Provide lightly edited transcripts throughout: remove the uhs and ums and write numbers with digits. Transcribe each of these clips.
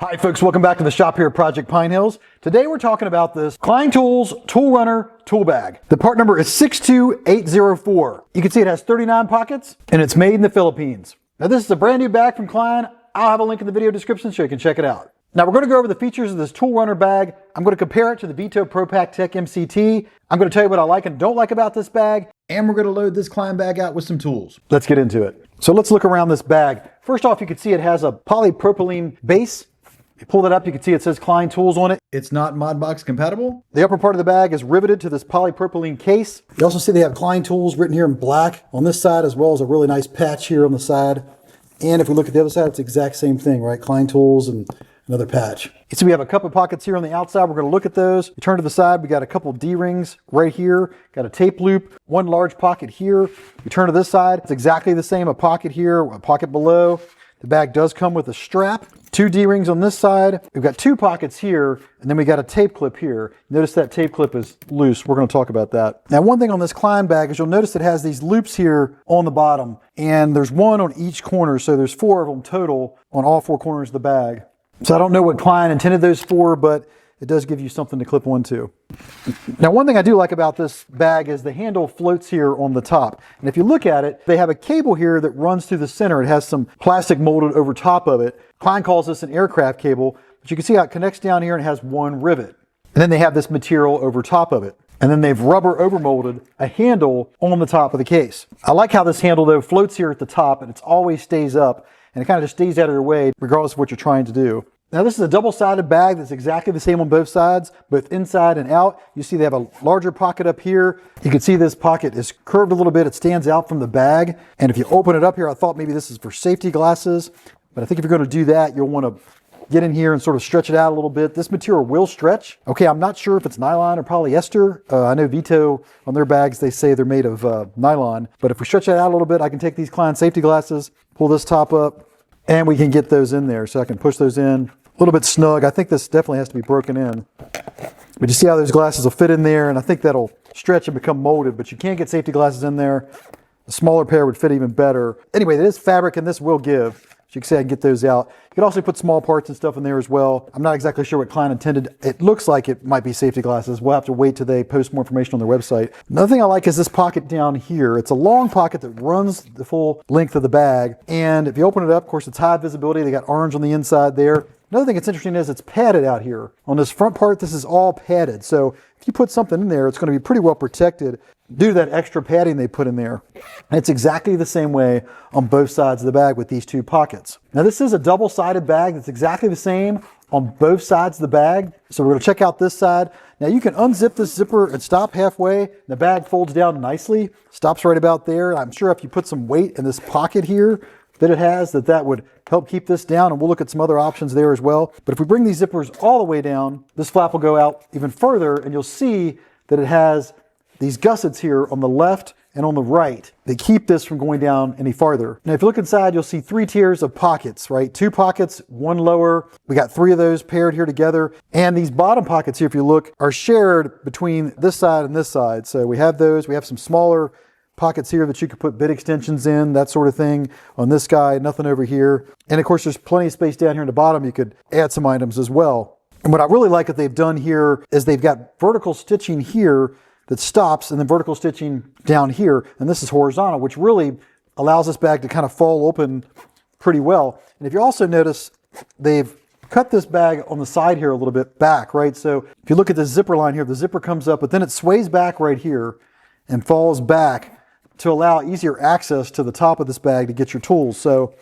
Hi folks, welcome back to the shop here at Project Pine Hills. Today we're talking about this Klein Tools Tool Runner tool bag. The part number is 62804. You can see it has 39 pockets and it's made in the Philippines. Now this is a brand new bag from Klein. I'll have a link in the video description so you can check it out. Now we're going to go over the features of this Tool Runner bag. I'm going to compare it to the Veto Pac Tech-MCT. I'm going to tell you what I like and don't like about this bag. And we're going to load this Klein bag out with some tools. Let's get into it. So let's look around this bag. First off, you can see it has a polypropylene base. You pull that up, you can see it says Klein Tools on it. It's not Modbox compatible. The upper part of the bag is riveted to this polypropylene case. You also see they have Klein Tools written here in black on this side, as well as a really nice patch here on the side. And if we look at the other side, it's the exact same thing, right? Klein Tools and another patch. You see we have a couple of pockets here on the outside. We're going to look at those. You turn to the side, we got a couple D-rings right here. Got a tape loop, one large pocket here. You turn to this side, it's exactly the same. A pocket here, a pocket below. The bag does come with a strap, two D-rings on this side. We've got two pockets here, and then we got a tape clip here. Notice that tape clip is loose. We're going to talk about that. Now, one thing on this Klein bag is you'll notice it has these loops here on the bottom, and there's one on each corner, so there's four of them total on all four corners of the bag. So I don't know what Klein intended those for, but it does give you something to clip onto. Now, one thing I do like about this bag is the handle floats here on the top. And if you look at it, they have a cable here that runs through the center. It has some plastic molded over top of it. Klein calls this an aircraft cable, but you can see how it connects down here and it has one rivet. And then they have this material over top of it. And then they've rubber overmolded a handle on the top of the case. I like how this handle though floats here at the top and it always stays up and it kind of just stays out of your way regardless of what you're trying to do. Now this is a double-sided bag that's exactly the same on both sides, both inside and out. You see they have a larger pocket up here. You can see this pocket is curved a little bit. It stands out from the bag. And if you open it up here, I thought maybe this is for safety glasses, but I think if you're going to do that, you'll want to get in here and sort of stretch it out a little bit. This material will stretch. Okay, I'm not sure if it's nylon or polyester. I know Veto on their bags, they say they're made of nylon, but if we stretch that out a little bit, I can take these Klein safety glasses, pull this top up, and we can get those in there. So I can push those in. A little bit snug. I think this definitely has to be broken in. But you see how those glasses will fit in there, and I think that'll stretch and become molded, but you can't get safety glasses in there. A smaller pair would fit even better. Anyway, it is fabric and this will give. So you can see I can get those out. You can also put small parts and stuff in there as well. I'm not exactly sure what Klein intended. It looks like it might be safety glasses. We'll have to wait till they post more information on their website. Another thing I like is this pocket down here. It's a long pocket that runs the full length of the bag. And if you open it up, of course, it's high visibility. They got orange on the inside there. Another thing that's interesting is it's padded out here. On this front part, this is all padded. So if you put something in there, it's going to be pretty well protected due to that extra padding they put in there. And it's exactly the same way on both sides of the bag with these two pockets. Now this is a double-sided bag that's exactly the same on both sides of the bag. So we're going to check out this side. Now you can unzip this zipper and stop halfway. The bag folds down nicely, stops right about there. I'm sure if you put some weight in this pocket here that it has, that would help keep this down, and we'll look at some other options there as well. But if we bring these zippers all the way down, this flap will go out even further, and you'll see that it has these gussets here on the left and on the right. They keep this from going down any farther. Now, if you look inside, you'll see three tiers of pockets, right? Two pockets, one lower. We got three of those paired here together. And these bottom pockets here, if you look, are shared between this side and this side. So we have those. We have some smaller pockets here that you could put bit extensions in, that sort of thing. On this guy, nothing over here. And of course, there's plenty of space down here in the bottom. You could add some items as well. And what I really like that they've done here is they've got vertical stitching here that stops and then vertical stitching down here. And this is horizontal, which really allows this bag to kind of fall open pretty well. And if you also notice, they've cut this bag on the side here a little bit back, right? So if you look at the zipper line here, the zipper comes up, but then it sways back right here and falls back to allow easier access to the top of this bag to get your tools. So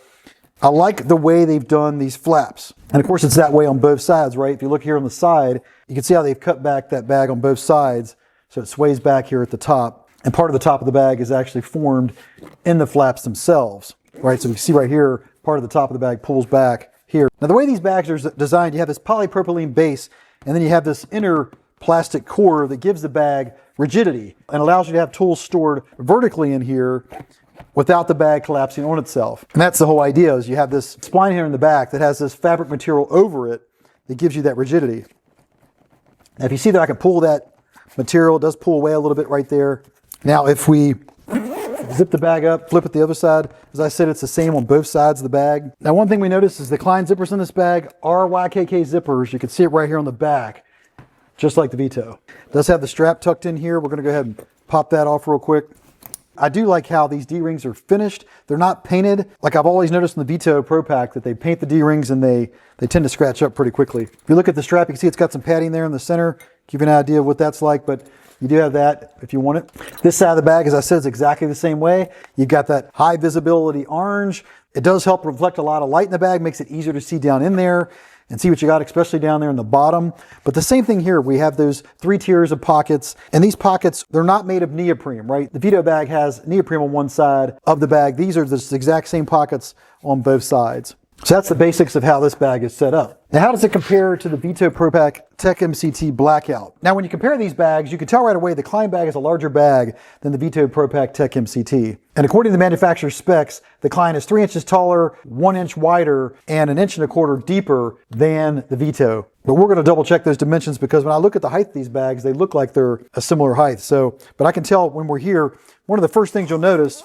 I like the way they've done these flaps. And of course it's that way on both sides, right? If you look here on the side, you can see how they've cut back that bag on both sides. So it sways back here at the top. And part of the top of the bag is actually formed in the flaps themselves, right? So you can see right here, part of the top of the bag pulls back here. Now the way these bags are designed, you have this polypropylene base, and then you have this inner plastic core that gives the bag rigidity and allows you to have tools stored vertically in here without the bag collapsing on itself. And that's the whole idea, is you have this spline here in the back that has this fabric material over it that gives you that rigidity. Now if you see that I can pull that material, it does pull away a little bit right there. Now if we Zip the bag up, flip it the other side. As I said, it's the same on both sides of the bag. Now, one thing we noticed is the Klein zippers in this bag are YKK zippers. You can see it right here on the back, just like the Veto. It does have the strap tucked in here. We're gonna go ahead and pop that off real quick. I do like how these D-rings are finished. They're not painted. Like I've always noticed in the Veto Pro Pack that they paint the D-rings and they tend to scratch up pretty quickly. If you look at the strap, you can see it's got some padding there in the center. Give you an idea of what that's like, but you do have that if you want it. This side of the bag, as I said, is exactly the same way. You've got that high visibility orange. It does help reflect a lot of light in the bag, makes it easier to see down in there and see what you got, especially down there in the bottom. But the same thing here, we have those 3 tiers of pockets, and these pockets, they're not made of neoprene, right? The Veto bag has neoprene on one side of the bag. These are the exact same pockets on both sides. So that's the basics of how this bag is set up. Now, how does it compare to the Veto Pro Pac Tech-MCT Blackout? Now, when you compare these bags, you can tell right away the Klein bag is a larger bag than the Veto Pro Pac Tech-MCT. And according to the manufacturer's specs, the Klein is 3 inches taller, 1 inch wider, and 1.25 inches deeper than the Veto. But we're going to double check those dimensions because when I look at the height of these bags, they look like they're a similar height. But I can tell when we're here, one of the first things you'll notice,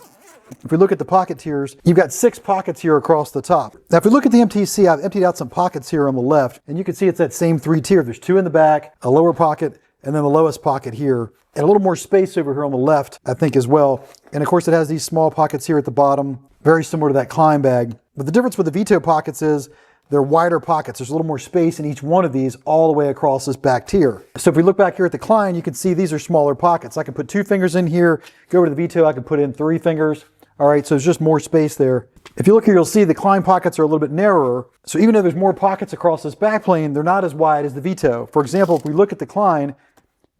if we look at the pocket tiers, you've got 6 pockets here across the top. Now, if we look at the MTC, I've emptied out some pockets here on the left, and you can see it's that same 3 tier. There's 2 in the back, a lower pocket, and then the lowest pocket here. And a little more space over here on the left, I think, as well. And of course, it has these small pockets here at the bottom, very similar to that Klein bag. But the difference with the Veto pockets is they're wider pockets. There's a little more space in each one of these all the way across this back tier. So if we look back here at the Klein, you can see these are smaller pockets. I can put 2 fingers in here. Go over to the Veto, I can put in 3 fingers. All right, so there's just more space there. If you look here, you'll see the Klein pockets are a little bit narrower. So even though there's more pockets across this backplane, they're not as wide as the Veto. For example, if we look at the Klein,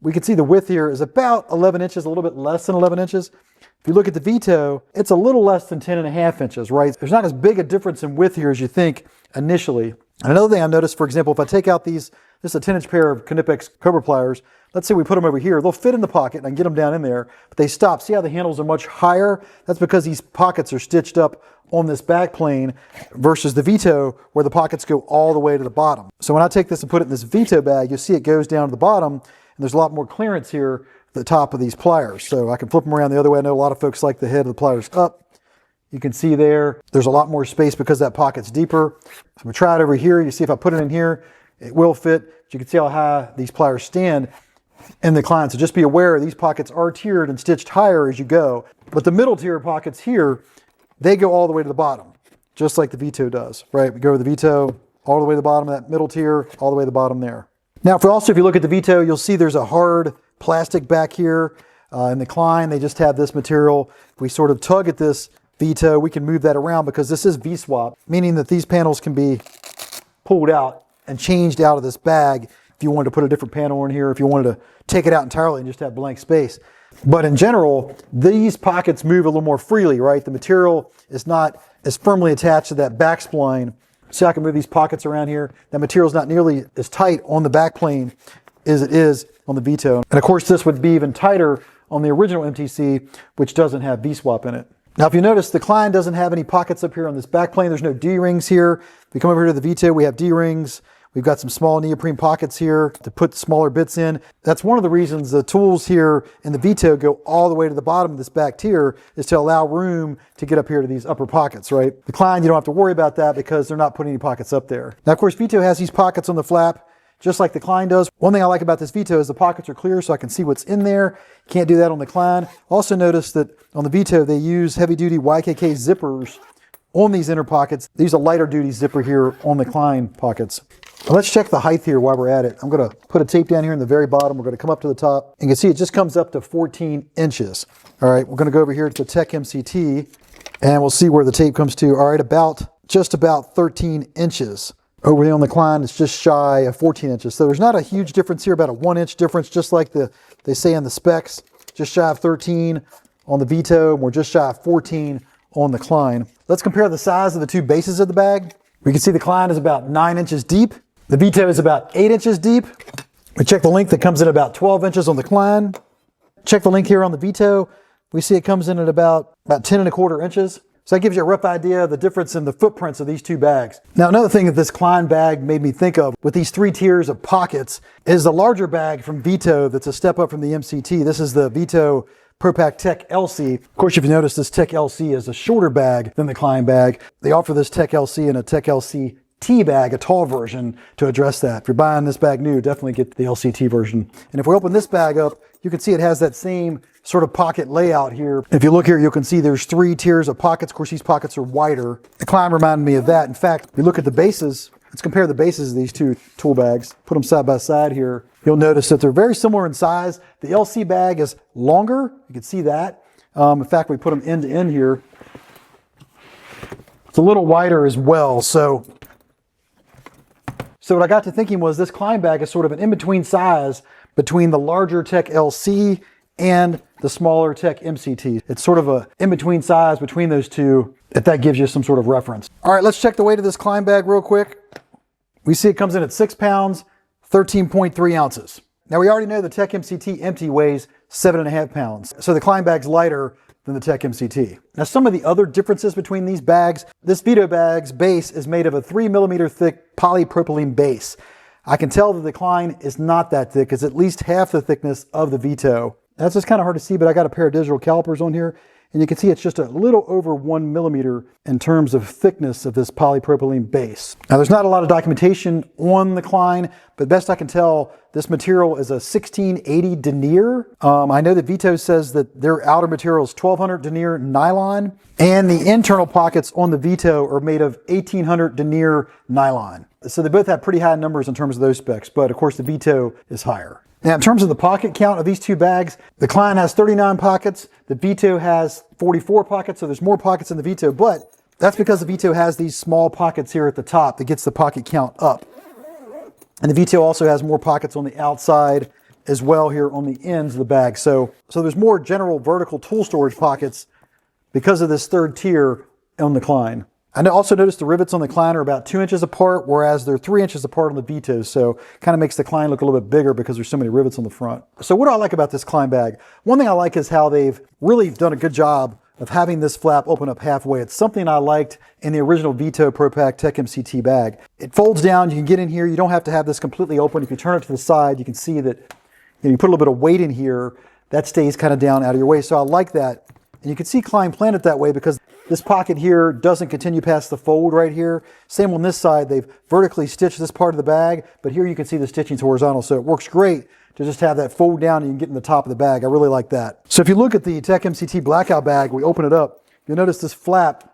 we can see the width here is about 11 inches, a little bit less than 11 inches. If you look at the Veto, it's a little less than 10.5 inches, right? There's not as big a difference in width here as you think initially. And another thing I've noticed, for example, if I take out this is a 10-inch pair of Knipex Cobra pliers. Let's say we put them over here. They'll fit in the pocket and I can get them down in there, but they stop. See how the handles are much higher? That's because these pockets are stitched up on this back plane versus the Veto where the pockets go all the way to the bottom. So when I take this and put it in this Veto bag, you'll see it goes down to the bottom and there's a lot more clearance here at the top of these pliers. So I can flip them around the other way. I know a lot of folks like the head of the pliers up. You can see there's a lot more space because that pocket's deeper. So I'm gonna try it over here. You see if I put it in here, it will fit. But you can see how high these pliers stand in the Klein. So just be aware these pockets are tiered and stitched higher as you go. But the middle tier pockets here, they go all the way to the bottom, just like the Veto does, right? We go to the Veto all the way to the bottom of that middle tier, all the way to the bottom there. Now, if you look at the Veto, you'll see there's a hard plastic back here. In the Klein, they just have this material. If we sort of tug at this Veto, we can move that around because this is V-swap, meaning that these panels can be pulled out and changed out of this bag if you wanted to put a different panel in here, if you wanted to take it out entirely and just have blank space. But in general, these pockets move a little more freely, right? The material is not as firmly attached to that back spline. So I can move these pockets around here. That material is not nearly as tight on the back plane as it is on the Veto. And of course, this would be even tighter on the original MTC, which doesn't have V-swap in it. Now, if you notice, the Klein doesn't have any pockets up here on this back plane. There's no D-rings here. If we come over here to the Veto, we have D-rings. We've got some small neoprene pockets here to put smaller bits in. That's one of the reasons the tools here in the Veto go all the way to the bottom of this back tier, is to allow room to get up here to these upper pockets, right? The Klein, you don't have to worry about that because they're not putting any pockets up there. Now, of course, Veto has these pockets on the flap, just like the Klein does. One thing I like about this Veto is the pockets are clear so I can see what's in there. Can't do that on the Klein. Also notice that on the Veto, they use heavy-duty YKK zippers on these inner pockets. They use a lighter-duty zipper here on the Klein pockets. Now let's check the height here while we're at it. I'm going to put a tape down here in the very bottom. We're going to come up to the top. You can see it just comes up to 14 inches. All right, we're going to go over here to the Tech-MCT, and we'll see where the tape comes to. All right, just about 13 inches. Over here on the Klein, it's just shy of 14 inches. So there's not a huge difference here, about a 1-inch difference, just like they say in the specs. Just shy of 13 on the Veto, and we're just shy of 14 on the Klein. Let's compare the size of the two bases of the bag. We can see the Klein is about 9 inches deep. The Veto is about 8 inches deep. We check the length, that comes in about 12 inches on the Klein. Check the length here on the Veto. We see it comes in at about 10.25 inches. So that gives you a rough idea of the difference in the footprints of these two bags. Now, another thing that this Klein bag made me think of with these 3 tiers of pockets is the larger bag from Veto that's a step up from the MCT. This is the Veto Pac Tech-LC. Of course, if you notice, this Tech-LC is a shorter bag than the Klein bag. They offer this Tech-LC and a Tech-LC T bag, a tall version, to address that. If you're buying this bag new, definitely get the LCT version. And if we open this bag up, you can see it has that same sort of pocket layout here. If you look here, you can see there's 3 tiers of pockets. Of course, these pockets are wider. The Klein reminded me of that. In fact, if you look at the bases, let's compare the bases of these two tool bags. Put them side by side here. You'll notice that they're very similar in size. The LC bag is longer. You can see that. In fact, we put them end to end here. It's a little wider as well. So what I got to thinking was this Klein bag is sort of an in-between size between the larger Tech-LC and the smaller Tech-MCT. It's sort of a in-between size between those two, if that gives you some sort of reference. All right, let's check the weight of this Klein bag real quick. We see it comes in at 6 pounds, 13.3 ounces. Now we already know the Tech-MCT empty weighs 7.5 pounds. So the Klein bag's lighter than the Tech-MCT. Now some of the other differences between these bags, this Veto bag's base is made of a 3mm thick polypropylene base. I can tell that the Klein is not that thick. It's at least half the thickness of the Veto. That's just kind of hard to see, but I got a pair of digital calipers on here, and you can see it's just a little over 1mm in terms of thickness of this polypropylene base. Now there's not a lot of documentation on the Klein, but best I can tell, this material is a 1680 denier. I know that Veto says that their outer material is 1200 denier nylon, and the internal pockets on the Veto are made of 1800 denier nylon. So they both have pretty high numbers in terms of those specs, but of course the Veto is higher. Now in terms of the pocket count of these two bags, the Klein has 39 pockets, the Veto has 44 pockets, so there's more pockets in the Veto, but that's because the Veto has these small pockets here at the top that gets the pocket count up. And the Veto also has more pockets on the outside as well here on the ends of the bag. So there's more general vertical tool storage pockets because of this third tier on the Klein. I also noticed the rivets on the Klein are about 2 inches apart, whereas they're 3 inches apart on the Veto. So kind of makes the Klein look a little bit bigger because there's so many rivets on the front. So what do I like about this Klein bag? One thing I like is how they've really done a good job of having this flap open up halfway. It's something I liked in the original Veto Pac Tech-MCT bag. It folds down, you can get in here, you don't have to have this completely open. If you turn it to the side, you can see that you put a little bit of weight in here, that stays kind of down out of your way. So I like that. And you can see Klein planned it that way because this pocket here doesn't continue past the fold right here. Same on this side, they've vertically stitched this part of the bag, but here you can see the stitching's horizontal, so it works great to just have that fold down and you can get in the top of the bag. I really like that. So if you look at the Tech-MCT blackout bag, we open it up, you'll notice this flap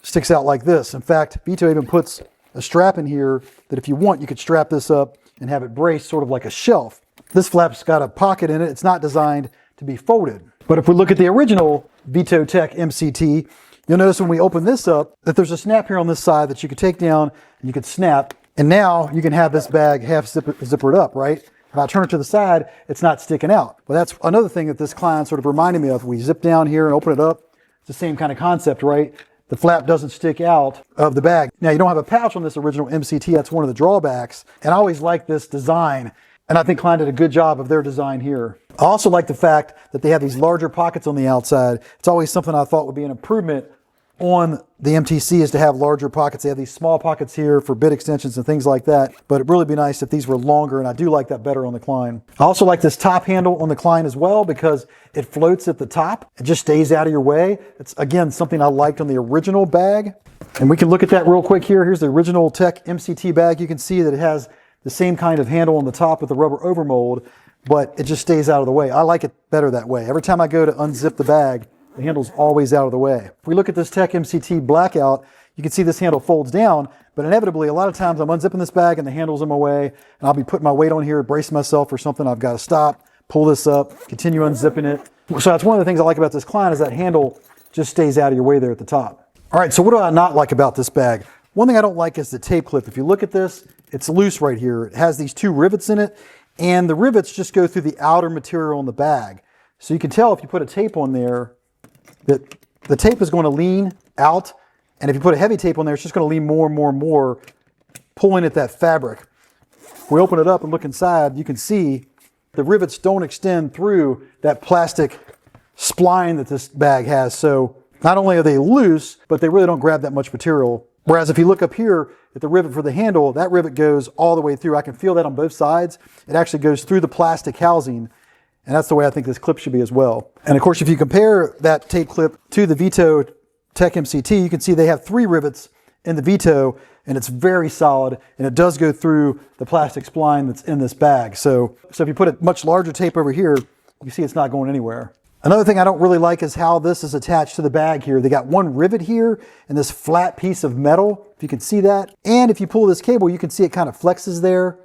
sticks out like this. In fact, Veto even puts a strap in here that if you want, you could strap this up and have it braced sort of like a shelf. This flap's got a pocket in it. It's not designed to be folded. But if we look at the original Veto Tech-MCT, you'll notice when we open this up that there's a snap here on this side that you could take down and you could snap. And now you can have this bag half zippered up, right? If I turn it to the side, it's not sticking out. Well, that's another thing that this Klein sort of reminded me of. We zip down here and open it up. It's the same kind of concept, right? The flap doesn't stick out of the bag. Now, you don't have a pouch on this original MCT. That's one of the drawbacks. And I always like this design. And I think Klein did a good job of their design here. I also like the fact that they have these larger pockets on the outside. It's always something I thought would be an improvement on the MTC is to have larger pockets. They have these small pockets here for bit extensions and things like that, but it'd really be nice if these were longer, and I do like that better on the Klein. I also like this top handle on the Klein as well because it floats at the top. It just stays out of your way. It's, again, something I liked on the original bag. And we can look at that real quick here. Here's the original Tech-MCT bag. You can see that it has the same kind of handle on the top with the rubber overmold, but it just stays out of the way. I like it better that way. Every time I go to unzip the bag, the handle's always out of the way. If we look at this Tech-MCT blackout, you can see this handle folds down, but inevitably a lot of times I'm unzipping this bag and the handle's in my way, and I'll be putting my weight on here, brace myself for something. I've got to stop, pull this up, continue unzipping it. So that's one of the things I like about this Klein is that handle just stays out of your way there at the top. All right, so what do I not like about this bag? One thing I don't like is the tape clip. If you look at this, it's loose right here. It has these 2 rivets in it, and the rivets just go through the outer material in the bag. So you can tell if you put a tape on there, that the tape is going to lean out, and if you put a heavy tape on there, it's just going to lean more and more and more, pulling at that fabric. If we open it up and look inside, you can see the rivets don't extend through that plastic spline that this bag has. So not only are they loose, but they really don't grab that much material. Whereas if you look up here at the rivet for the handle, that rivet goes all the way through. I can feel that on both sides. It actually goes through the plastic housing And that's the way I think this clip should be as well. And of course, if you compare that tape clip to the Veto Tech-MCT, you can see they have 3 rivets in the Veto, and it's very solid, and it does go through the plastic spline that's in this bag. So if you put a much larger tape over here, you see it's not going anywhere. Another thing I don't really like is how this is attached to the bag here. They got one rivet here and this flat piece of metal, if you can see that. And if you pull this cable, you can see it kind of flexes there.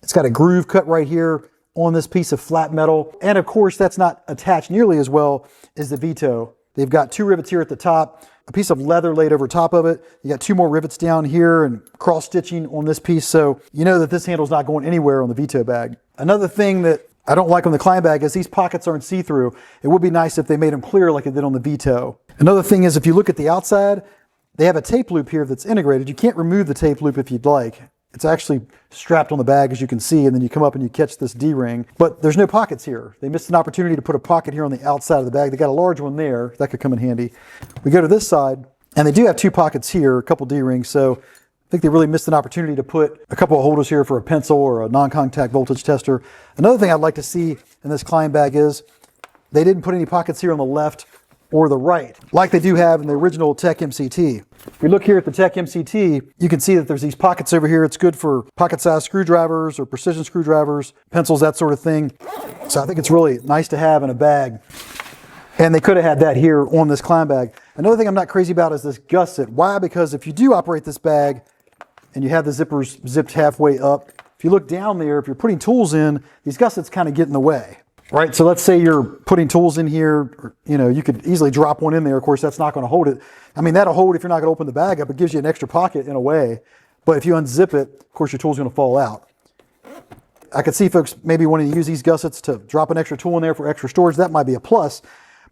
It's got a groove cut right here on this piece of flat metal. And of course, that's not attached nearly as well as the Veto. They've got 2 rivets here at the top, a piece of leather laid over top of it. You got 2 more rivets down here and cross stitching on this piece. So you know that this handle's not going anywhere on the Veto bag. Another thing that I don't like on the Klein bag is these pockets aren't see-through. It would be nice if they made them clear like it did on the Veto. Another thing is if you look at the outside, they have a tape loop here that's integrated. You can't remove the tape loop if you'd like. It's actually strapped on the bag, as you can see, and then you come up and you catch this D-ring. But there's no pockets here. They missed an opportunity to put a pocket here on the outside of the bag. They got a large one there. That could come in handy. We go to this side, and they do have 2 pockets here, a couple D-rings. So I think they really missed an opportunity to put a couple of holders here for a pencil or a non-contact voltage tester. Another thing I'd like to see in this Klein bag is they didn't put any pockets here on the left or the right, like they do have in the original Tech-MCT. If we look here at the Tech-MCT, you can see that there's these pockets over here. It's good for pocket-sized screwdrivers or precision screwdrivers, pencils, that sort of thing. So I think it's really nice to have in a bag. And they could have had that here on this Klein bag. Another thing I'm not crazy about is this gusset. Why? Because if you do operate this bag and you have the zippers zipped halfway up, if you look down there, if you're putting tools in, these gussets kind of get in the way. Right, so let's say you're putting tools in here, or, you could easily drop one in there. Of course, that's not going to hold it. I mean, that'll hold if you're not going to open the bag up. It gives you an extra pocket in a way. But if you unzip it, of course, your tool's going to fall out. I could see folks maybe wanting to use these gussets to drop an extra tool in there for extra storage. That might be a plus.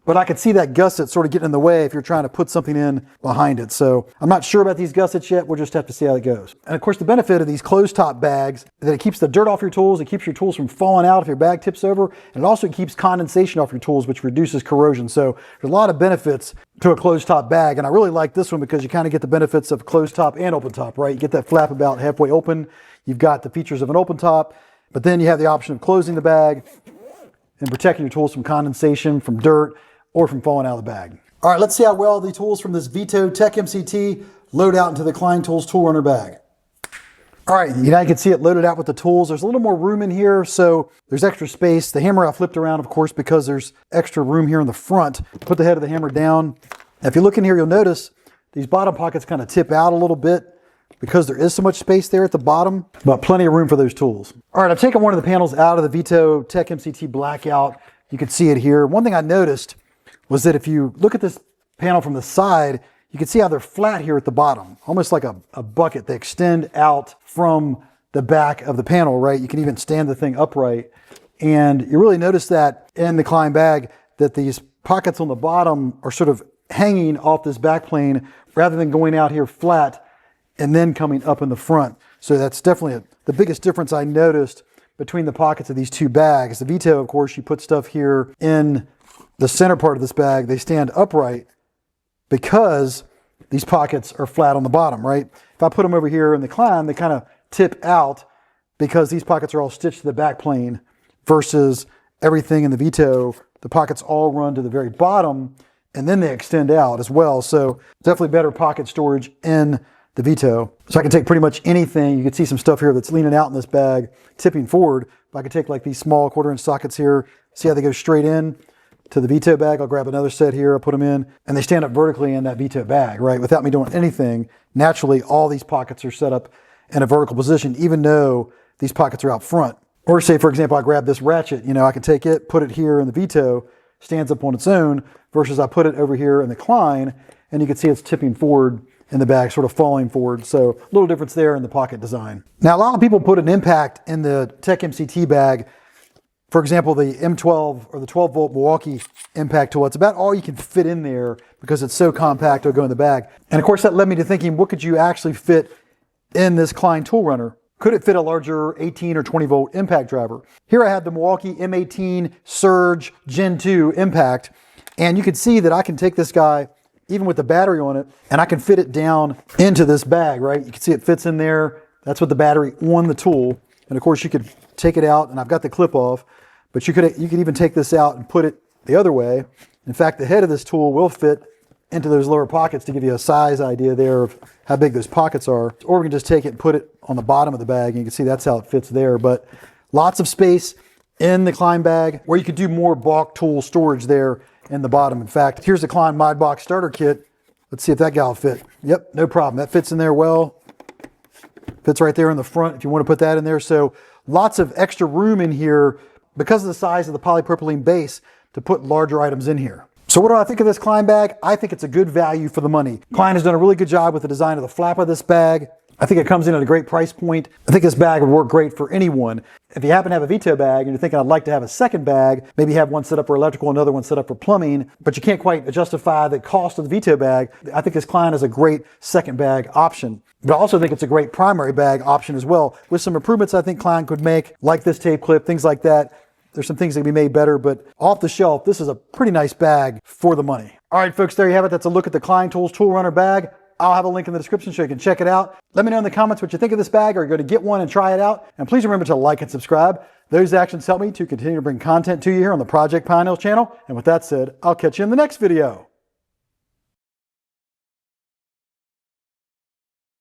But I could see that gusset sort of getting in the way if you're trying to put something in behind it. So I'm not sure about these gussets yet. We'll just have to see how it goes. And of course, the benefit of these closed top bags is that it keeps the dirt off your tools. It keeps your tools from falling out if your bag tips over. And it also keeps condensation off your tools, which reduces corrosion. So there's a lot of benefits to a closed top bag. And I really like this one because you kind of get the benefits of closed top and open top, right? You get that flap about halfway open. You've got the features of an open top, but then you have the option of closing the bag and protecting your tools from condensation, from dirt, or from falling out of the bag. All right, let's see how well the tools from this Veto Tech-MCT load out into the Klein Tools Tool Runner bag. All right, you can see it loaded out with the tools. There's a little more room in here, so there's extra space. The hammer I flipped around, of course, because there's extra room here in the front. Put the head of the hammer down. Now, if you look in here, you'll notice these bottom pockets kind of tip out a little bit because there is so much space there at the bottom, but plenty of room for those tools. All right, I've taken one of the panels out of the Veto Tech-MCT blackout. You can see it here. One thing I noticed was that if you look at this panel from the side, you can see how they're flat here at the bottom, almost like a bucket. They extend out from the back of the panel, right? You can even stand the thing upright. And you really notice that in the Klein bag, that these pockets on the bottom are sort of hanging off this back plane rather than going out here flat and then coming up in the front. So that's definitely the biggest difference I noticed between the pockets of these 2 bags. The Veto, of course, you put stuff here in the center part of this bag. They stand upright because these pockets are flat on the bottom, right? If I put them over here in the Klein, they kind of tip out because these pockets are all stitched to the back plane versus everything in the Veto, the pockets all run to the very bottom and then they extend out as well. So definitely better pocket storage in the Veto. So I can take pretty much anything. You can see some stuff here that's leaning out in this bag, tipping forward. But I could take like these small 1/4" sockets here, see how they go straight in to the Veto bag. I'll grab another set here, I'll put them in, and they stand up vertically in that Veto bag, right? Without me doing anything, naturally all these pockets are set up in a vertical position, even though these pockets are out front. Or say, for example, I grab this ratchet, I can take it, put it here in the Veto, stands up on its own, versus I put it over here in the Klein, and you can see it's tipping forward in the bag, sort of falling forward. So a little difference there in the pocket design. Now, a lot of people put an impact in the Tech-MCT bag. For example, the M12 or the 12-volt Milwaukee impact tool, it's about all you can fit in there because it's so compact, it'll go in the bag. And of course, that led me to thinking, what could you actually fit in this Klein Tool Runner? Could it fit a larger 18 or 20-volt impact driver? Here I have the Milwaukee M18 Surge Gen 2 impact, and you can see that I can take this guy, even with the battery on it, and I can fit it down into this bag, right? You can see it fits in there. That's with the battery on the tool. And of course, you could take it out, and I've got the clip off. But you could even take this out and put it the other way. In fact, the head of this tool will fit into those lower pockets to give you a size idea there of how big those pockets are. Or we can just take it and put it on the bottom of the bag, and you can see that's how it fits there. But lots of space in the Klein bag, where you could do more bulk tool storage there in the bottom. In fact, here's the Klein Mod Box starter kit. Let's see if that guy will fit. Yep, no problem. That fits in there well. Fits right there in the front if you want to put that in there. So lots of extra room in here because of the size of the polypropylene base to put larger items in here. So what do I think of this Klein bag? I think it's a good value for the money. Klein has done a really good job with the design of the flap of this bag. I think it comes in at a great price point. I think this bag would work great for anyone. If you happen to have a Veto bag and you're thinking, I'd like to have a second bag, maybe have one set up for electrical, another one set up for plumbing, but you can't quite justify the cost of the Veto bag, I think this Klein is a great second bag option. But I also think it's a great primary bag option as well. With some improvements I think Klein could make, like this tape clip, things like that. There's some things that can be made better, but off the shelf, this is a pretty nice bag for the money. All right, folks, there you have it. That's a look at the Klein Tools Tool Runner bag. I'll have a link in the description so you can check it out. Let me know in the comments what you think of this bag, or you're going to get one and try it out. And please remember to like and subscribe. Those actions help me to continue to bring content to you here on the Project Pine Hills channel. And with that said, I'll catch you in the next video.